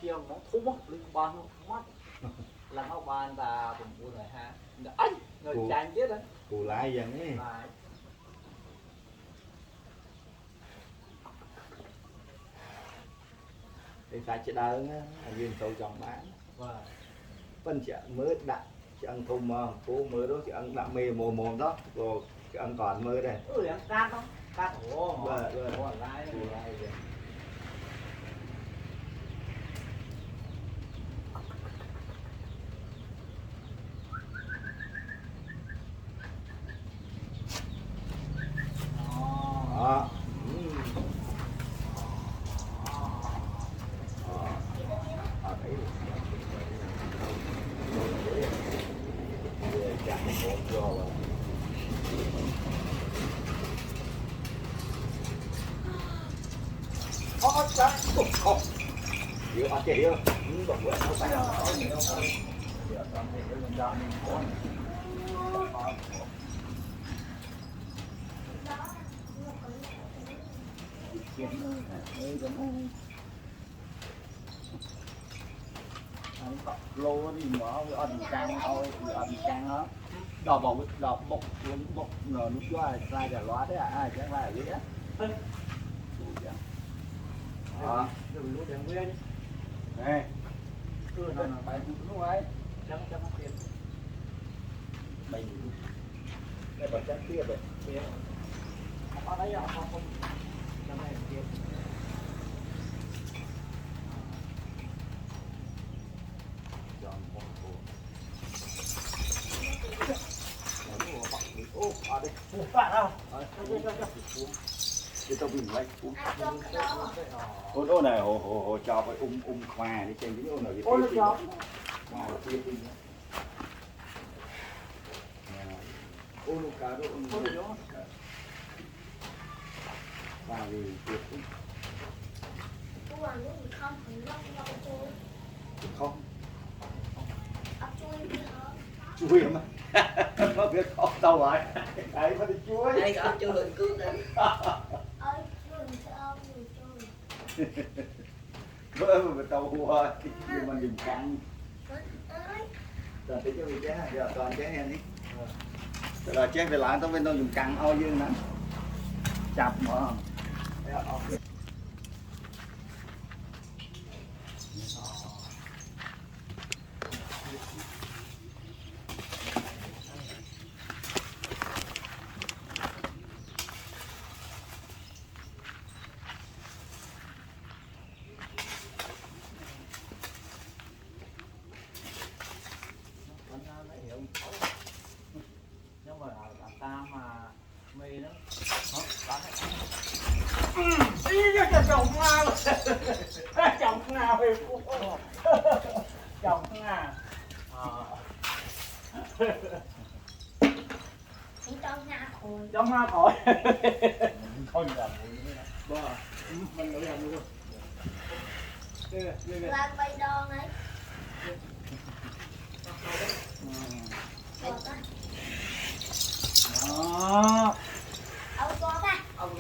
kia món thú mất liên ban nó mất là nó ban ta cùng buôn này ha ấy người chàng chết đấy cù lại dần ấy lại thì ta chỉ đơn á viên sâu trồng bán phân chợ mới đặt chị ăn thùng mà cô mới đó chị ăn đạm mê mồm mồm đó rồi chị ăn còn mới đây ăn cát không cát ổ vâng lại đó Dựa bà chị ơi, bật quẹt nó phải lô đi mở cái ăn căng thôi ăn căng đó đỏ bốc nở nước cho ai sai để loát đấy ai chẳng phải lý á đó rồi lúc đèn nguyên này cứ nó bài lúc ấy chẳng nó tiền mình cái bật chắc kia rồi ở đấy không chẳng phải tiền ở đây bạn đâu cái tao bình lấy ô này hồ cho phải khoa đi trên cái ô này ô nó chó khoa kia đi ô nó cá độ và vì việc không chui mà nó biết không đâu rồi đấy phải đi chui đây có chưa hình cương đấy bữa mà tàu hùa nhưng mà nhìn căng toàn tí cho mình chế giờ toàn chế hen đi rồi chế về lại tao bên tôi dùng căng ao dương nè chặt mà nhưng mà ta mà mì đó chồng ngao chồng ngao chồng ngao trong ngao khỏi thôi làm bơ mình tự làm luôn làm bay đòn ấy đó ông có ta ông